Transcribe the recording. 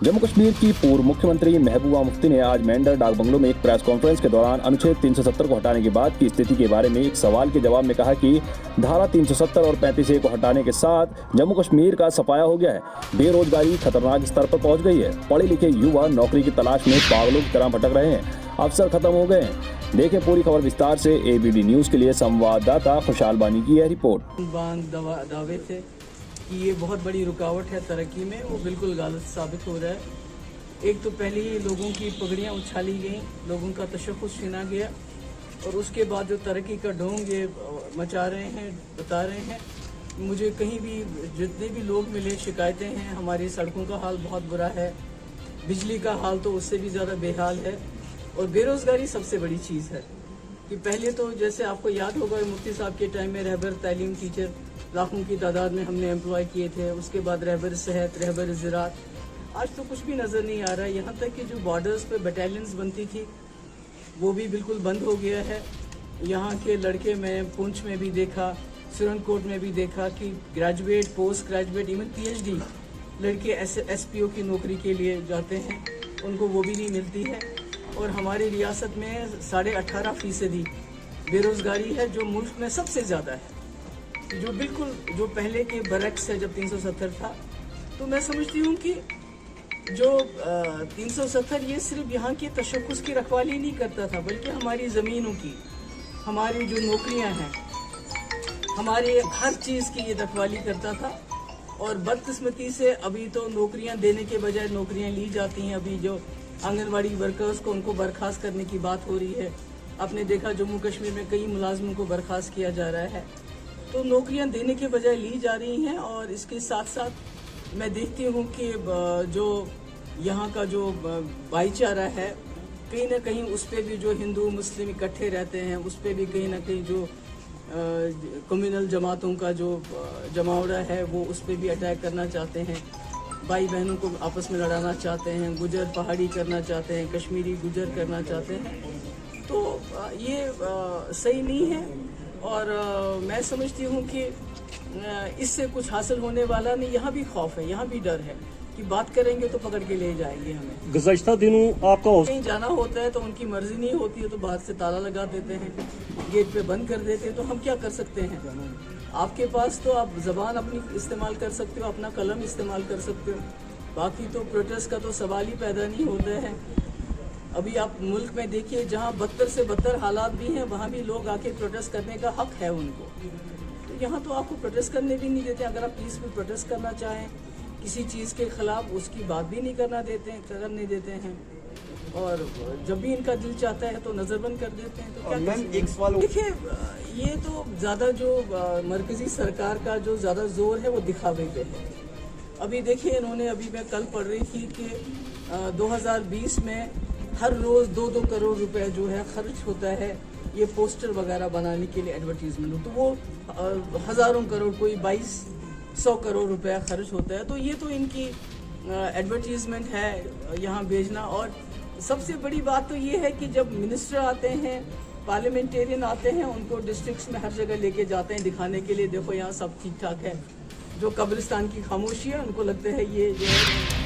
जम्मू कश्मीर की पूर्व मुख्यमंत्री महबूबा मुफ्ती ने आज मेंढर डाक बंगलो में एक प्रेस कॉन्फ्रेंस के दौरान अनुच्छेद 370 को हटाने के बाद की स्थिति के बारे में एक सवाल के जवाब में कहा कि धारा 370 और 35A को हटाने के साथ जम्मू कश्मीर का सफाया हो गया है। बेरोजगारी खतरनाक स्तर पर पहुंच गई है। पढ़े लिखे युवा नौकरी की तलाश में पागलों की तरह भटक रहे हैं। अवसर खत्म हो गए हैं। देखें पूरी खबर विस्तार से। ABD न्यूज के लिए संवाददाता खुशहाल बानी की यह रिपोर्ट। दावे थे कि ये बहुत बड़ी रुकावट है तरक्की में, वो बिल्कुल गलत साबित हो रहा है। एक तो पहले ही लोगों की पगड़ियाँ उछाली गई, लोगों का तशख़्ख़ुस छीना गया, और उसके बाद जो तरक्की का ढोंग ये मचा रहे हैं, बता रहे हैं। मुझे कहीं भी जितने भी लोग मिले शिकायतें हैं, हमारी सड़कों का हाल बहुत बुरा है, बिजली का हाल तो उससे भी ज़्यादा बेहाल है, और बेरोज़गारी सबसे बड़ी चीज़ है। कि पहले तो जैसे आपको याद होगा मुफ्ती साहब के टाइम में रहबर तालीम टीचर लाखों की तादाद में हमने एम्प्लॉय किए थे, उसके बाद रहबर सेहत, रहबर ज़राअत, आज तो कुछ भी नज़र नहीं आ रहा है। यहाँ तक कि जो बॉर्डर्स पे बटालियंस बनती थी वो भी बिल्कुल बंद हो गया है। यहाँ के लड़के मैं पुंछ में भी देखा, सुरनकोट में भी देखा कि graduate, post graduate, even PhD लड़के SPO की नौकरी के लिए जाते हैं, उनको वो भी नहीं मिलती है। और हमारी रियासत में 18.5% बेरोज़गारी है, जो मुल्क में सबसे ज़्यादा है, जो बिल्कुल जो पहले के बरक्स है जब 370 था। तो मैं समझती हूँ कि जो 370 ये सिर्फ यहाँ के तशख़्ख़ुस की रखवाली नहीं करता था, बल्कि हमारी ज़मीनों की, हमारी जो नौकरियाँ हैं, हमारे हर चीज़ की ये रखवाली करता था। और बदकिस्मती से अभी तो नौकरियाँ देने के बजाय नौकरियाँ ली जाती हैं। अभी जो आंगनवाड़ी वर्कर्स को उनको बर्खास्त करने की बात हो रही है। आपने देखा जम्मू कश्मीर में कई मुलाजमों को बर्खास्त किया जा रहा है। तो नौकरियां देने के बजाय ली जा रही हैं। और इसके साथ साथ मैं देखती हूँ कि जो यहाँ का जो भाईचारा है, कहीं ना कहीं उस पर भी जो हिंदू मुस्लिम इकट्ठे रहते हैं, उस पर भी कहीं ना कहीं जो कम्युनल जमातों का जो जमावड़ा है वो उस पर भी अटैक करना चाहते हैं। भाई बहनों को आपस में लड़ाना चाहते हैं, गुजर पहाड़ी करना चाहते हैं, कश्मीरी गुजर करना चाहते हैं। तो ये सही नहीं है। और मैं समझती हूँ कि इससे कुछ हासिल होने वाला नहीं। यहाँ भी खौफ है, यहाँ भी डर है कि बात करेंगे तो पकड़ के ले जाएंगे हमें। गुज़श्ता दिनों आपका कहीं जाना होता है तो उनकी मर्जी नहीं होती है तो बाहर से ताला लगा देते हैं, गेट पे बंद कर देते हैं। तो हम क्या कर सकते हैं? आपके पास तो आप ज़बान अपनी इस्तेमाल कर सकते हो, अपना कलम इस्तेमाल कर सकते हो, बाकी तो प्रोटेस्ट का तो सवाल ही पैदा नहीं होता है। अभी आप मुल्क में देखिए, जहाँ बदतर से बदतर हालात भी हैं, वहाँ भी लोग आके प्रोटेस्ट करने का हक है उनको। तो यहाँ तो आपको प्रोटेस्ट करने भी नहीं देते। अगर आप पीसफुल प्रोटेस्ट करना चाहें किसी चीज़ के ख़िलाफ़, उसकी बात भी नहीं करने देते हैं। और जब भी इनका दिल चाहता है तो नज़रबंद कर देते हैं। तो क्या एक सवाल देखिए, ये तो ज़्यादा जो मरकज़ी सरकार का जो ज़्यादा ज़ोर है वो दिखावे पे है। अभी देखिए इन्होंने, अभी मैं कल पढ़ रही थी कि 2020 में हर रोज़ 2-2 करोड़ रुपए जो है खर्च होता है ये पोस्टर वगैरह बनाने के लिए, एडवर्टीज़मेंट। तो वो हज़ारों करोड़, कोई 2200 करोड़ रुपया खर्च होता है। तो ये तो इनकी एडवर्टीज़मेंट है यहाँ भेजना। और सबसे बड़ी बात तो ये है कि जब मिनिस्टर आते हैं, पार्लियामेंटेरियन आते हैं, उनको डिस्ट्रिक्ट्स में हर जगह लेके जाते हैं दिखाने के लिए, देखो यहाँ सब ठीक ठाक है। जो कब्रिस्तान की खामोशी है, उनको लगता है ये जो है